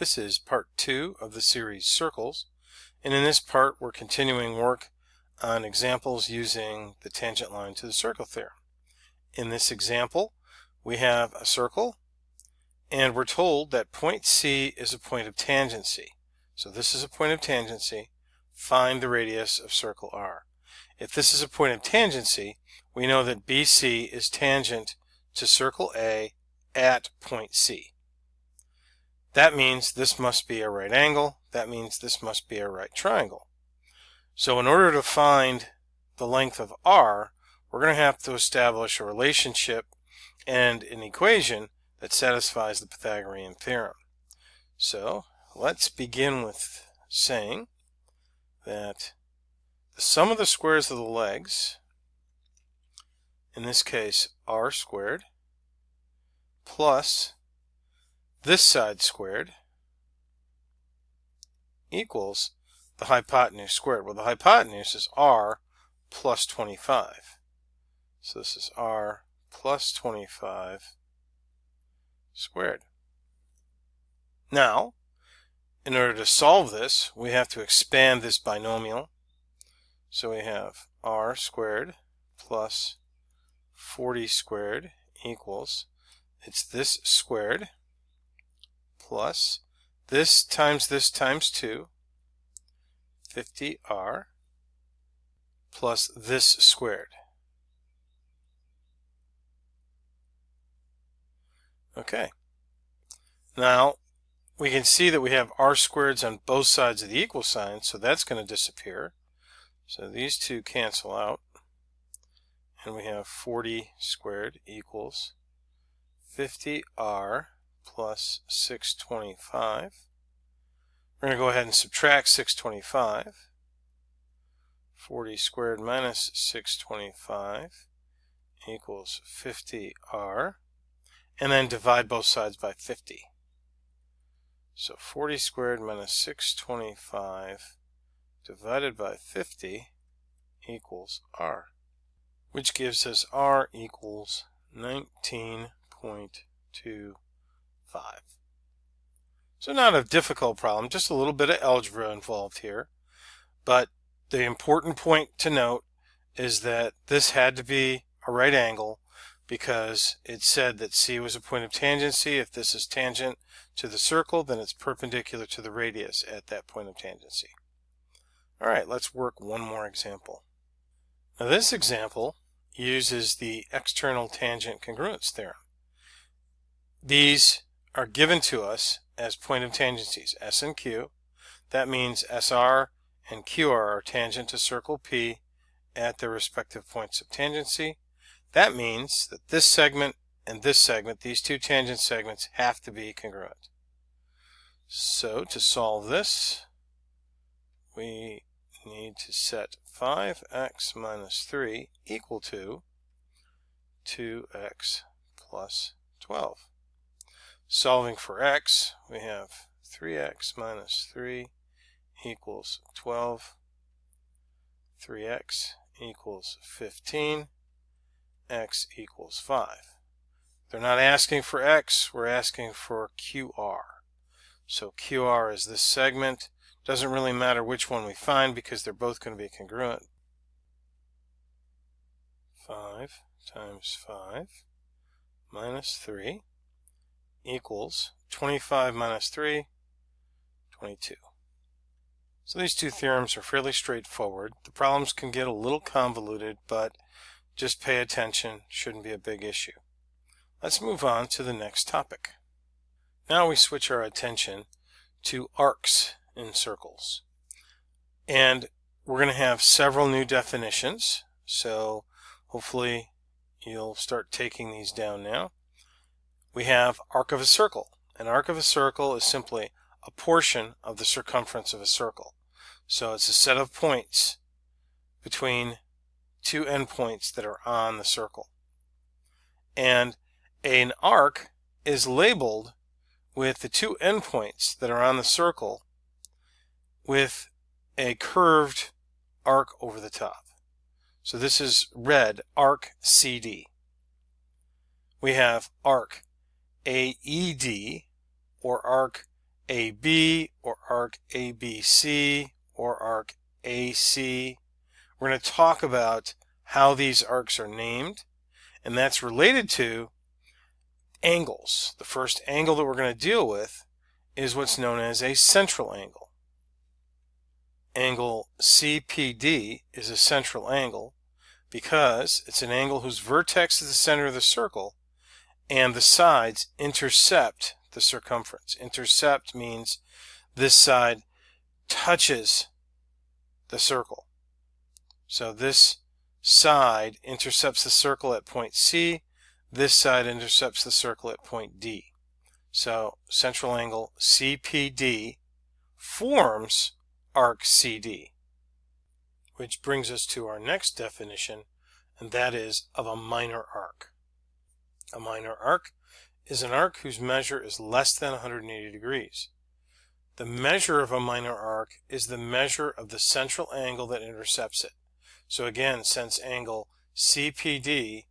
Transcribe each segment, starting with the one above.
This is part 2 of the series Circles, and in this part we're continuing work on examples using the tangent line to the circle theorem. In this example we have a circle and we're told that point C is a point of tangency. So this is a point of tangency. Find the radius of circle R. If this is a point of tangency, we know that BC is tangent to circle A at point C. That means this must be a right angle. That means this must be a right triangle. So in order to find the length of R, we're going to have to establish a relationship and an equation that satisfies the Pythagorean theorem. So let's begin with saying that the sum of the squares of the legs, in this case R squared, plus this side squared equals the hypotenuse squared. Well, the hypotenuse is R plus 25. So this is R plus 25 squared. Now, in order to solve this, we have to expand this binomial. So we have R squared plus 40 squared equals, it's this squared plus this times 2, 50R, plus this squared. Okay. Now, we can see that we have R squareds on both sides of the equal sign, so that's going to disappear. So these two cancel out, and we have 40 squared equals 50R plus 625. We're going to go ahead and subtract 625. 40 squared minus 625 equals 50R. And then divide both sides by 50. So 40 squared minus 625 divided by 50 equals R, which gives us R equals 19.25. So not a difficult problem, just a little bit of algebra involved here. But the important point to note is that this had to be a right angle because it said that C was a point of tangency. If this is tangent to the circle, then it's perpendicular to the radius at that point of tangency. All right, let's work one more example. Now this example uses the external tangent congruence theorem. These are given to us as point of tangencies, S and Q. That means SR and QR are tangent to circle P at their respective points of tangency. That means that this segment and this segment, these two tangent segments, have to be congruent. So to solve this, we need to set 5x minus 3 equal to 2x plus 12. Solving for x, we have 3x minus 3 equals 12. 3x equals 15. X equals 5. They're not asking for x, we're asking for QR. So QR is this segment. Doesn't really matter which one we find because they're both going to be congruent. 5 times 5 minus 3 equals 25 minus 3, 22. So these two theorems are fairly straightforward. The problems can get a little convoluted, but just pay attention, shouldn't be a big issue. Let's move on to the next topic. Now we switch our attention to arcs in circles. And we're going to have several new definitions, so hopefully you'll start taking these down now. We have arc of a circle. An arc of a circle is simply a portion of the circumference of a circle. So it's a set of points between two endpoints that are on the circle. And an arc is labeled with the two endpoints that are on the circle with a curved arc over the top. So this is red, arc CD. We have arc AED or arc AB or arc ABC or arc AC. We're going to talk about how these arcs are named, and that's related to angles. The first angle that we're going to deal with is what's known as a central angle. Angle CPD is a central angle because it's an angle whose vertex is the center of the circle and the sides intercept the circumference. Intercept means this side touches the circle. So this side intercepts the circle at point C, this side intercepts the circle at point D. So central angle CPD forms arc CD, which brings us to our next definition, and that is of a minor arc. A minor arc is an arc whose measure is less than 180 degrees. The measure of a minor arc is the measure of the central angle that intercepts it. So again, since angle CPD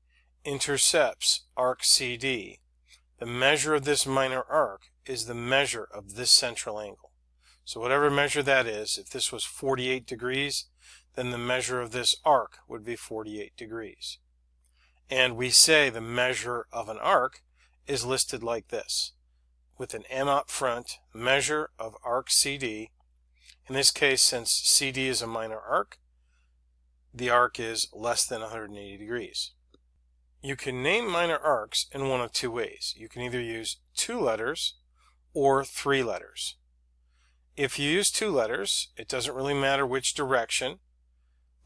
intercepts arc CD, the measure of this minor arc is the measure of this central angle. So whatever measure that is, if this was 48 degrees, then the measure of this arc would be 48 degrees. And we say the measure of an arc is listed like this, with an M up front, measure of arc CD. In this case, since CD is a minor arc, the arc is less than 180 degrees. You can name minor arcs in one of two ways. You can either use 2 letters or 3 letters. If you use 2 letters, it doesn't really matter which direction,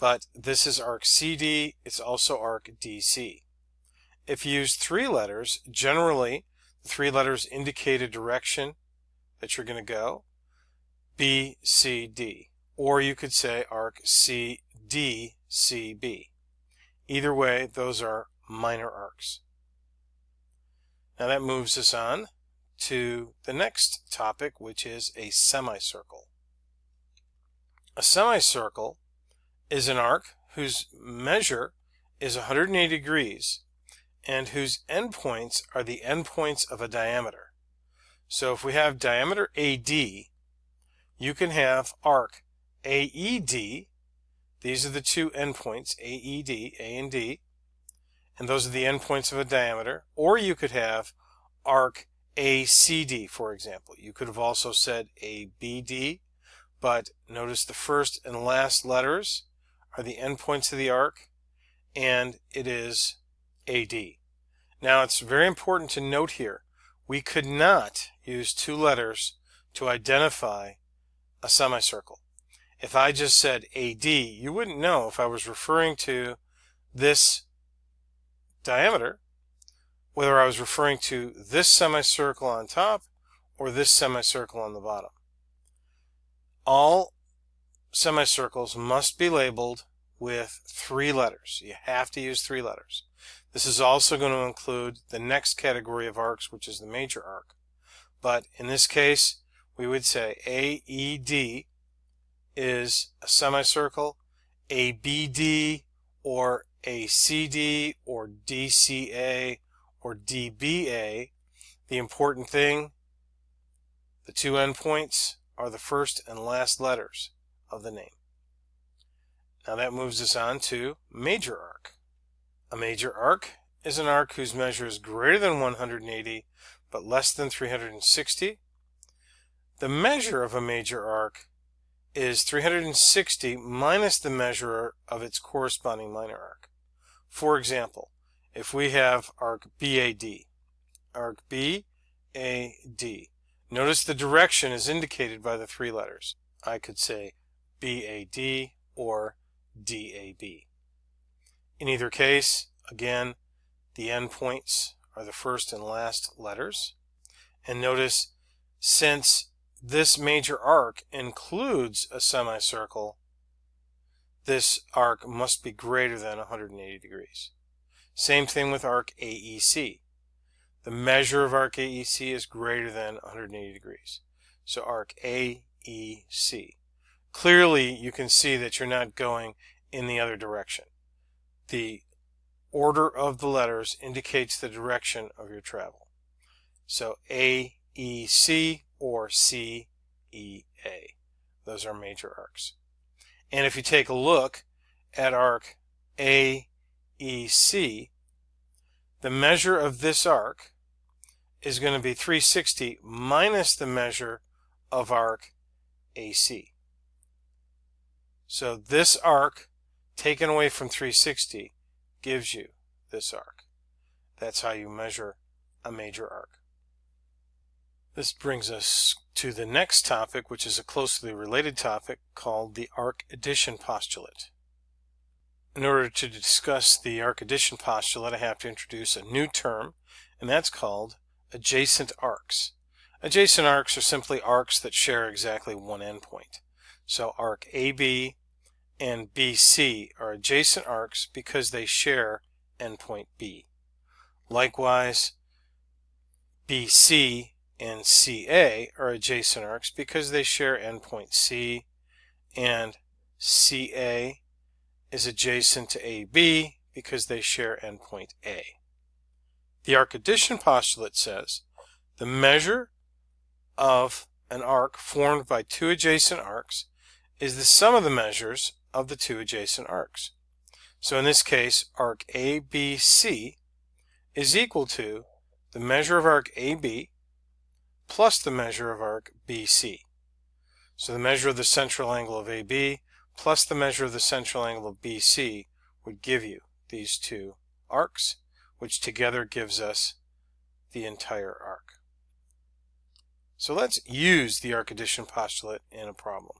but this is arc CD, it's also arc DC. If you use 3 letters, generally the 3 letters indicate a direction that you're going to go, B, C, D. Or you could say arc CD, CB. Either way, those are minor arcs. Now that moves us on to the next topic, which is a semicircle. A semicircle is an arc whose measure is 180 degrees and whose endpoints are the endpoints of a diameter. So if we have diameter AD, you can have arc AED. These are the 2 endpoints, AED, A and D, and those are the endpoints of a diameter. Or you could have arc ACD, for example. You could have also said ABD, but notice the first and last letters are the endpoints of the arc, and it is AD. Now it's very important to note here, we could not use 2 letters to identify a semicircle. If I just said AD, you wouldn't know if I was referring to this diameter, whether I was referring to this semicircle on top or this semicircle on the bottom. All semicircles must be labeled with 3 letters. You have to use 3 letters. This is also going to include the next category of arcs, which is the major arc. But in this case, we would say AED is a semicircle, ABD or ACD or DCA or DBA. The important thing, the 2 endpoints are the first and last letters of the name. Now that moves us on to major arc. A major arc is an arc whose measure is greater than 180 but less than 360. The measure of a major arc is 360 minus the measure of its corresponding minor arc. For example, if we have arc BAD, notice the direction is indicated by the 3 letters. I could say BAD or DAB. In either case, again, the endpoints are the first and last letters. And notice, since this major arc includes a semicircle, this arc must be greater than 180 degrees. Same thing with arc AEC. The measure of arc AEC is greater than 180 degrees. So arc AEC. Clearly, you can see that you're not going in the other direction. The order of the letters indicates the direction of your travel. So AEC or CEA. Those are major arcs. And if you take a look at arc AEC, the measure of this arc is going to be 360 minus the measure of arc AC. So this arc taken away from 360 gives you this arc. That's how you measure a major arc. This brings us to the next topic, which is a closely related topic called the arc addition postulate. In order to discuss the arc addition postulate, I have to introduce a new term, and that's called adjacent arcs. Adjacent arcs are simply arcs that share exactly one endpoint. So arc AB and BC are adjacent arcs because they share endpoint B. Likewise, BC and CA are adjacent arcs because they share endpoint C, and CA is adjacent to AB because they share endpoint A. The arc addition postulate says the measure of an arc formed by two adjacent arcs is the sum of the measures of the two adjacent arcs. So in this case, arc ABC is equal to the measure of arc AB plus the measure of arc BC. So the measure of the central angle of AB plus the measure of the central angle of BC would give you these two arcs, which together gives us the entire arc. So let's use the arc addition postulate in a problem.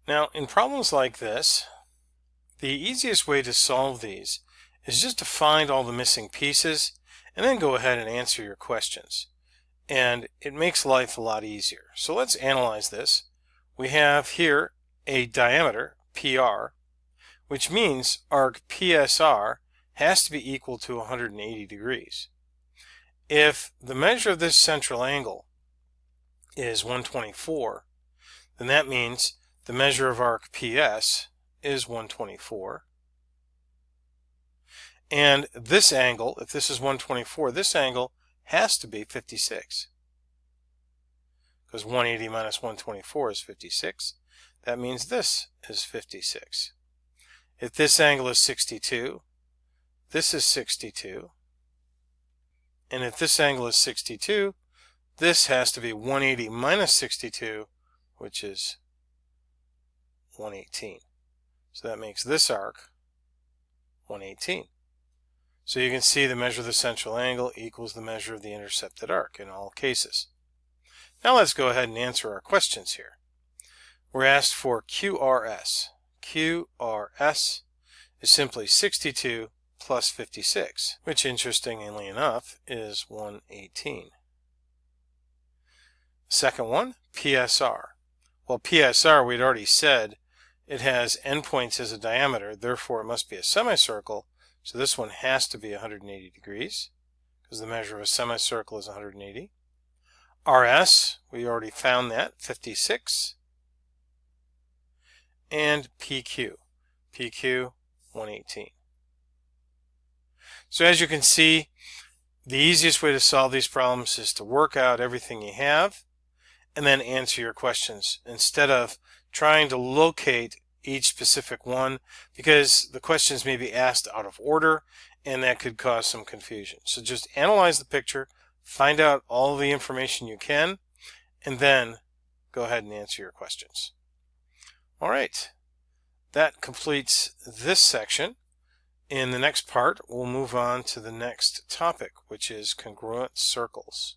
Now, in problems like this, the easiest way to solve these is just to find all the missing pieces and then go ahead and answer your questions. And it makes life a lot easier. So let's analyze this. We have here a diameter, PR, which means arc PSR has to be equal to 180 degrees. If the measure of this central angle is 124, then that means the measure of arc PS is 124. And this angle, if this is 124, this angle has to be 56. Because 180 minus 124 is 56. That means this is 56. If this angle is 62, this is 62. And if this angle is 62, this has to be 180 minus 62, which is 118. So that makes this arc 118. So you can see the measure of the central angle equals the measure of the intercepted arc in all cases. Now let's go ahead and answer our questions here. We're asked for QRS. QRS is simply 62 plus 56, which interestingly enough is 118. Second one, PSR. Well, PSR, we'd already said it has endpoints as a diameter, therefore it must be a semicircle, so this one has to be 180 degrees, because the measure of a semicircle is 180. RS, we already found that, 56. And PQ. PQ, 118. So as you can see, the easiest way to solve these problems is to work out everything you have and then answer your questions instead of trying to locate each specific one, because the questions may be asked out of order and that could cause some confusion. So just analyze the picture, find out all the information you can, and then go ahead and answer your questions. All right, that completes this section. In the next part, we'll move on to the next topic, which is congruent circles.